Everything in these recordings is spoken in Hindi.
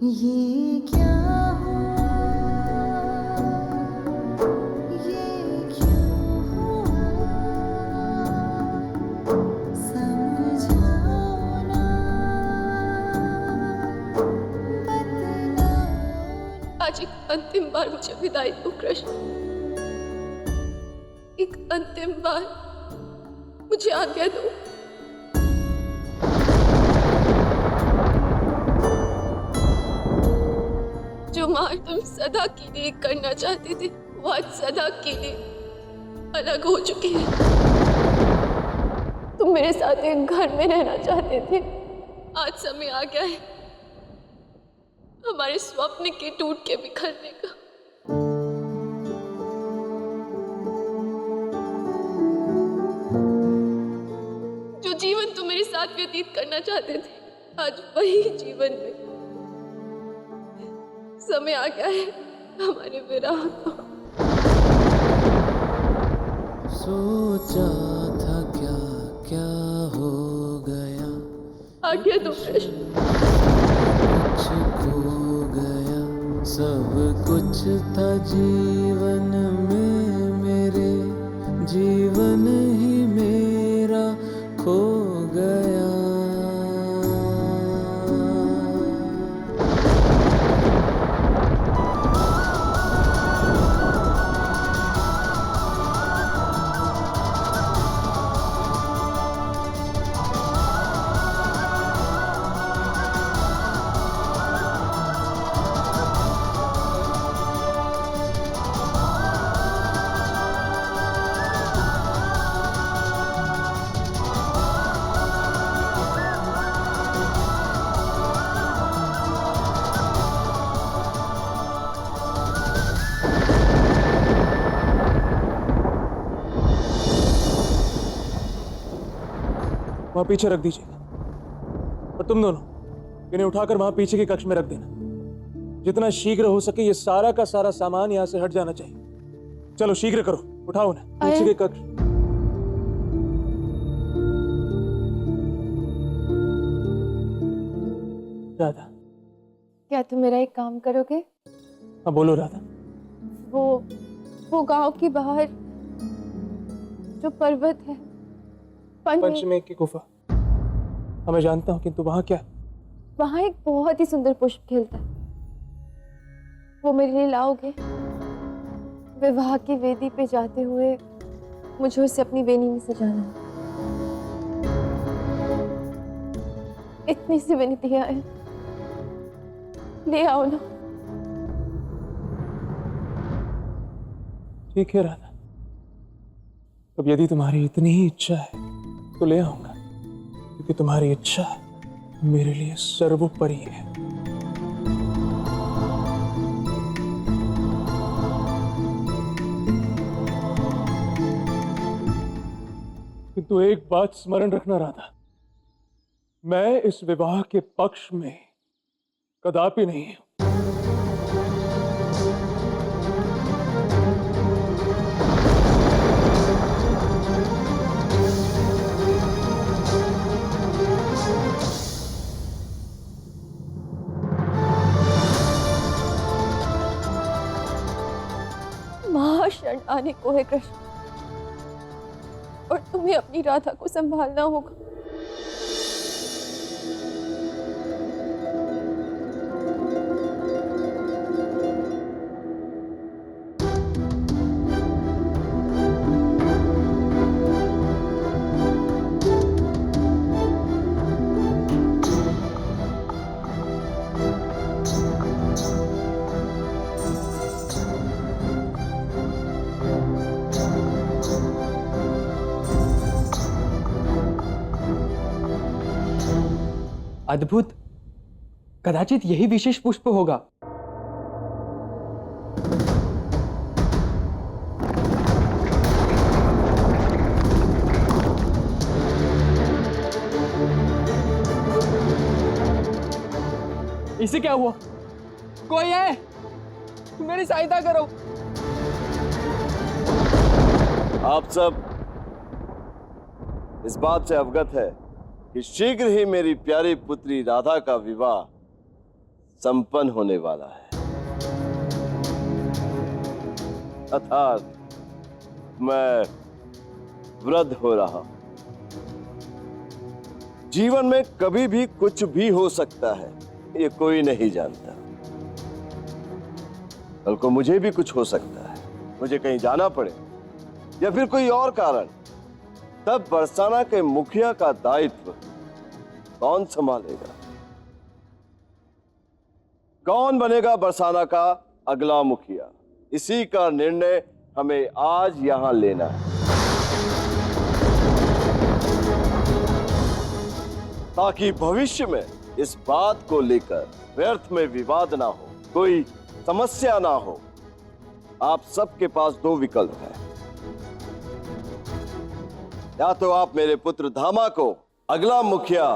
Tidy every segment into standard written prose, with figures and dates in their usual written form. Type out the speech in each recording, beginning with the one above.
ये क्या हुआ, ये क्यों हुआ, समझाओ ना, बतलाओ। आज एक अंतिम बार मुझे विदाई दो कृष्ण, एक अंतिम बार मुझे आज्ञा दो। जो मार तुम सदा के लिए करना चाहते थे वो आज सदा के लिए अलग हो चुकी है। तुम मेरे साथ एक घर में रहना चाहते थे, आज समय आ गया है हमारे स्वप्न के टूट के बिखरने का। जो जीवन तुम मेरे साथ व्यतीत करना चाहते थे आज वही जीवन में समय आ गया है हमारे विराह का। सोचा था क्या क्या हो गया, आज्ञा दो कृष्ण। कुछ खो गया, सब कुछ था जीवन में मेरे, जीवन ही मेरा खो गया। वहां पीछे रख दीजिएगा और तुम दोनों इन्हें उठाकर वहां पीछे के कक्ष में रख देना। जितना शीघ्र हो सके ये सारा का सारा सामान यहां से हट जाना चाहिए। चलो शीघ्र करो, उठाओ ना पीछे के कक्ष। राधा, क्या तुम मेरा एक काम करोगे? हाँ बोलो राधा। वो गांव के बाहर जो पर्वत है पंचमेघ की गुफा, हाँ मैं जानता हूँ, किंतु वहां क्या? वहां एक बहुत ही सुंदर पुष्प खिलता है, वो मेरे लिए लाओगे? विवाह की वेदी पे जाते हुए मुझे उसे अपनी वेणी में सजाना है। इतनी सी विनतियां हैं, ले आओ ना। ठीक है राधा, अब यदि तुम्हारी इतनी ही इच्छा है तो ले आऊंगा, क्योंकि तुम्हारी इच्छा मेरे लिए सर्वोपरि है। किंतु एक बात स्मरण रखना राधा, मैं इस विवाह के पक्ष में कदापि नहीं हूं। महाशरण आने को है कृष्ण, और तुम्हें अपनी राधा को संभालना होगा। अद्भुत, कदाचित यही विशेष पुष्प होगा। इसे क्या हुआ? कोई है? मेरी सहायता करो। आप सब इस बात से अवगत है कि शीघ्र ही मेरी प्यारी पुत्री राधा का विवाह संपन्न होने वाला है। अर्थात मैं वृद्ध हो रहा हूं। जीवन में कभी भी कुछ भी हो सकता है, ये कोई नहीं जानता। कल को मुझे भी कुछ हो सकता है, मुझे कहीं जाना पड़े या फिर कोई और कारण, तब बरसाना के मुखिया का दायित्व कौन संभालेगा? कौन बनेगा बरसाना का अगला मुखिया? इसी का निर्णय हमें आज यहां लेना है, ताकि भविष्य में इस बात को लेकर व्यर्थ में विवाद ना हो, कोई समस्या ना हो। आप सबके पास दो विकल्प हैं। या तो आप मेरे पुत्र धामा को अगला मुखिया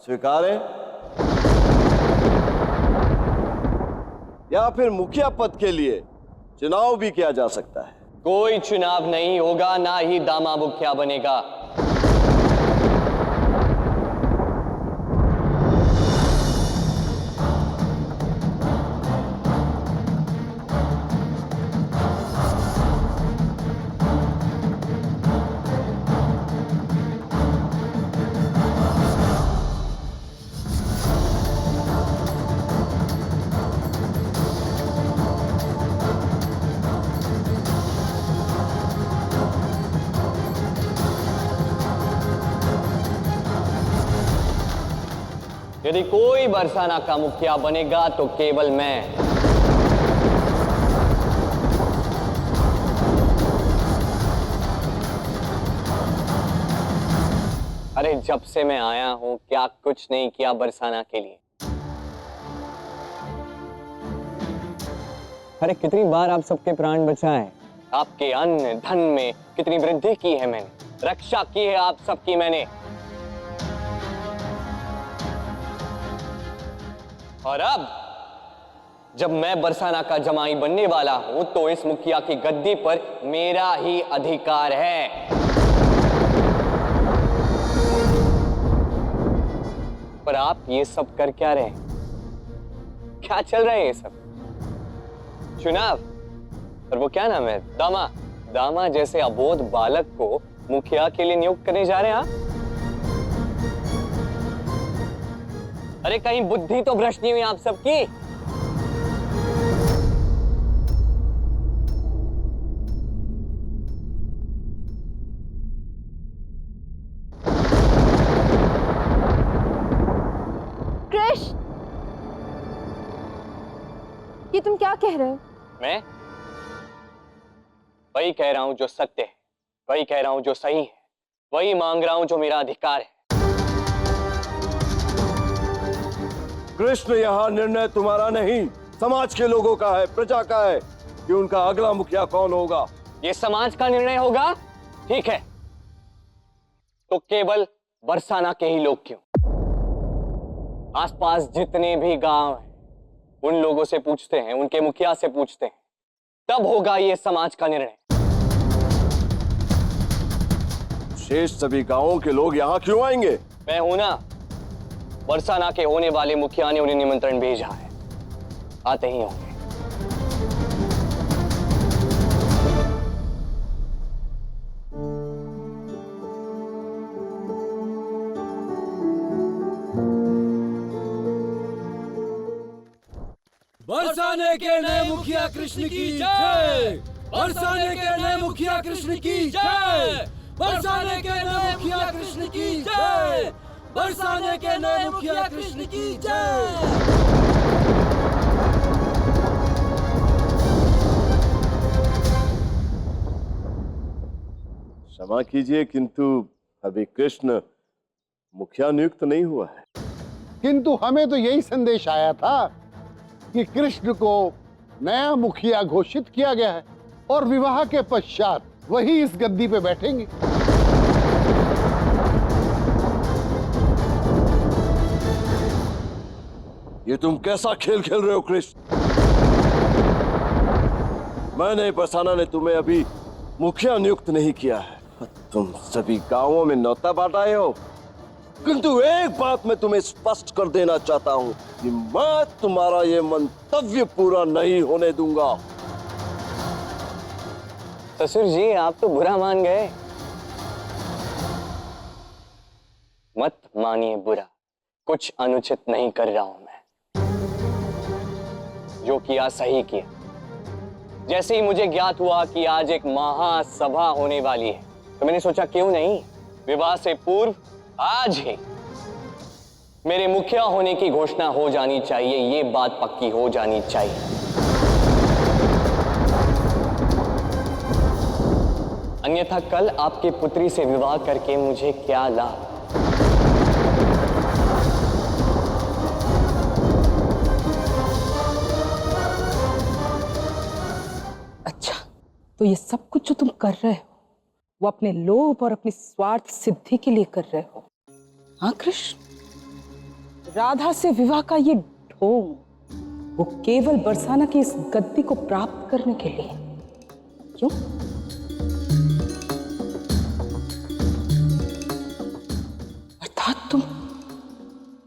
स्वीकारें, या फिर मुखिया पद के लिए चुनाव भी किया जा सकता है। कोई चुनाव नहीं होगा, ना ही दामा मुखिया बनेगा। यदि कोई बरसाना का मुखिया बनेगा तो केवल मैं। अरे जब से मैं आया हूं क्या कुछ नहीं किया बरसाना के लिए? अरे कितनी बार आप सबके प्राण बचाए, आपके अन्न धन में कितनी वृद्धि की है मैंने, रक्षा की है आप सबकी मैंने। और अब जब मैं बरसाना का जमाई बनने वाला हूं तो इस मुखिया की गद्दी पर मेरा ही अधिकार है। पर आप ये सब कर क्या रहे हैं? क्या चल रहे हैं ये सब? चुनाव, और वो क्या नाम है, दामा जैसे अबोध बालक को मुखिया के लिए नियुक्त करने जा रहे हैं आप? अरे कहीं बुद्धि तो भ्रष्ट नहीं हुई आप सबकी? कृष्ण, ये तुम क्या कह रहे हो? मैं वही कह रहा हूं जो सत्य है, वही कह रहा हूं जो सही है, वही मांग रहा हूं जो मेरा अधिकार है। कृष्ण, यहां निर्णय तुम्हारा नहीं, समाज के लोगों का है, प्रजा का है कि उनका अगला मुखिया कौन होगा। ये समाज का निर्णय होगा, ठीक है, तो केवल बरसाना के ही लोग क्यों? आसपास जितने भी गांव हैं उन लोगों से पूछते हैं, उनके मुखिया से पूछते हैं, तब होगा ये समाज का निर्णय। शेष सभी गांवों के लोग यहां क्यों आएंगे? मैं हूं ना, बरसाना के होने वाले मुखिया ने उन्हें निमंत्रण भेजा है, आते ही होंगे। बरसाने के नए मुखिया कृष्ण की जय। बरसाने के नए मुखिया कृष्ण की जय। बरसाने के नए मुखिया कृष्ण की जय। बरसाने के नए मुखिया कृष्ण की जय। क्षमा कीजिए, किंतु अभी कृष्ण मुखिया नियुक्त नहीं हुआ है। किंतु हमें तो यही संदेश आया था कि कृष्ण को नया मुखिया घोषित किया गया है और विवाह के पश्चात वही इस गद्दी पे बैठेंगे। ये तुम कैसा खेल खेल रहे हो कृष्ण? मैंने, बरसाना ने तुम्हें अभी मुखिया नियुक्त नहीं किया है। तुम सभी गांवों में न्योता बांट आए हो किंतु एक बात मैं तुम्हें स्पष्ट कर देना चाहता हूं कि मैं तुम्हारा ये मंतव्य पूरा नहीं होने दूंगा। ससुर जी, आप तो बुरा मान गए। मत मानिए बुरा, कुछ अनुचित नहीं कर रहा हूं मैं। जो किया सही किया। जैसे ही मुझे ज्ञात हुआ कि आज एक महासभा होने वाली है, तो मैंने सोचा क्यों नहीं विवाह से पूर्व आज ही मेरे मुखिया होने की घोषणा हो जानी चाहिए। ये बात पक्की हो जानी चाहिए। अन्यथा कल आपकी पुत्री से विवाह करके मुझे क्या लाभ। अच्छा, तो ये सब कुछ जो तुम कर रहे हो वो अपने लोभ और अपनी स्वार्थ सिद्धि के लिए कर रहे हो। हाँ कृष्ण, राधा से विवाह का ये ढोंग वो केवल बरसाना की इस गद्दी को प्राप्त करने के लिए। क्यों? अर्थात तुम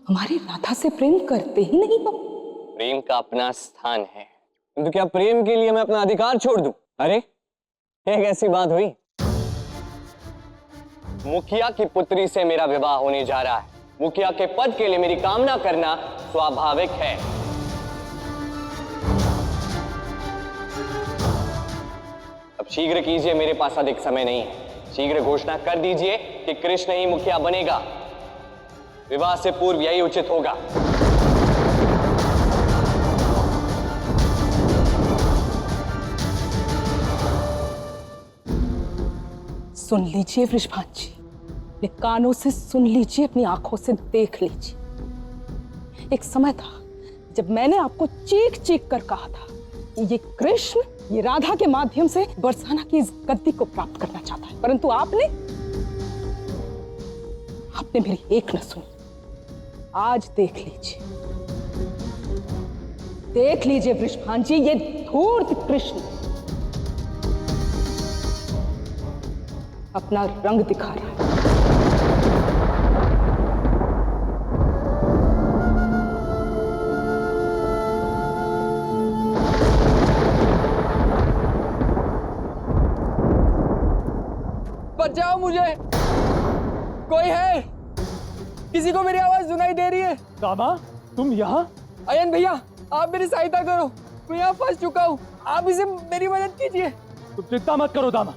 हमारी राधा से प्रेम करते ही नहीं हो। प्रेम का अपना स्थान है, किंतु क्या प्रेम के लिए मैं अपना अधिकार छोड़ दूं? अरे एक ऐसी बात हुई। मुखिया की पुत्री से मेरा विवाह होने जा रहा है। मुखिया के पद के लिए मेरी कामना करना स्वाभाविक है। अब शीघ्र कीजिए, मेरे पास अधिक समय नहीं है। शीघ्र घोषणा कर दीजिए कि कृष्ण ही मुखिया बनेगा। विवाह से पूर्व यही उचित होगा। सुन लीजिए वृषभान जी, अपने कानों से सुन लीजिए, अपनी आंखों से देख लीजिए। एक समय था जब मैंने आपको चीख चीख कर कहा था कि ये कृष्ण ये राधा के माध्यम से बरसाना की इस गद्दी को प्राप्त करना चाहता है, परंतु आपने मेरी एक न सुनी। आज देख लीजिए वृषभान जी, ये धूर्त कृष्ण अपना रंग दिखा रहा है। बचाओ मुझे, कोई है? किसी को मेरी आवाज सुनाई दे रही है? दामा, तुम यहाँ? अयन भैया, आप मेरी सहायता करो, मैं यहाँ फंस चुका हूँ। आप इसे मेरी मदद कीजिए। तुम चिंता मत करो दामा,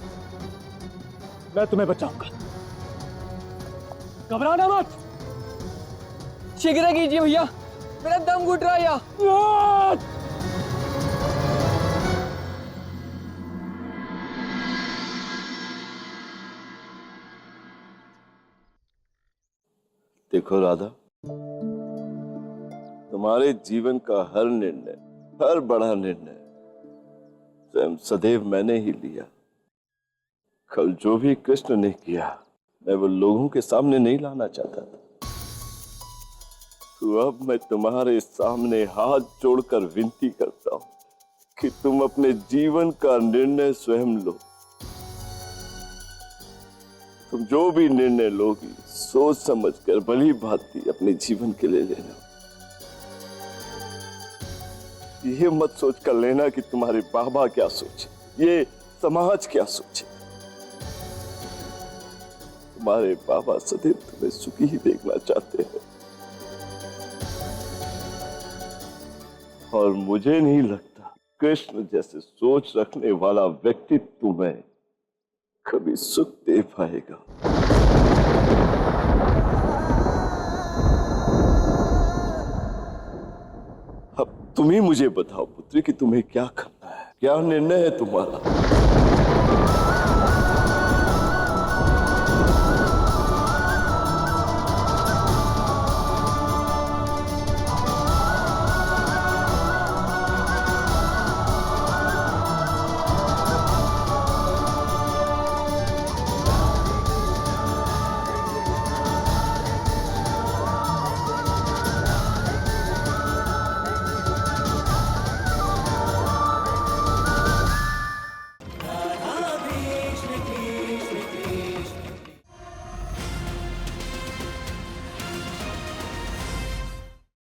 मैं तुम्हें बचाऊंगा। घबराना मत। शीघ्र कीजिए भैया, मेरा दम घुट रहा है यहाँ। देखो राधा, तुम्हारे जीवन का हर निर्णय, हर बड़ा निर्णय स्वयं सदैव मैंने ही लिया। कल जो भी कृष्ण ने किया, मैं वो लोगों के सामने नहीं लाना चाहता था। तो अब मैं तुम्हारे सामने हाथ जोड़कर विनती करता हूं कि तुम अपने जीवन का निर्णय स्वयं लो। तुम जो भी निर्णय लोगी, सोच समझकर भली भांति अपने जीवन के लिए लेना। ये मत सोचकर लेना कि तुम्हारे बाबा क्या सोचे, ये समाज क्या सोचे। तुम्हारे बाबा सदैव तुम्हें सुखी ही देखना चाहते हैं, और मुझे नहीं लगता कृष्ण जैसे सोच रखने वाला व्यक्ति तुम्हें कभी सुख दे पाएगा। अब तुम ही मुझे बताओ पुत्री कि तुम्हें क्या करना है, क्या निर्णय है तुम्हारा?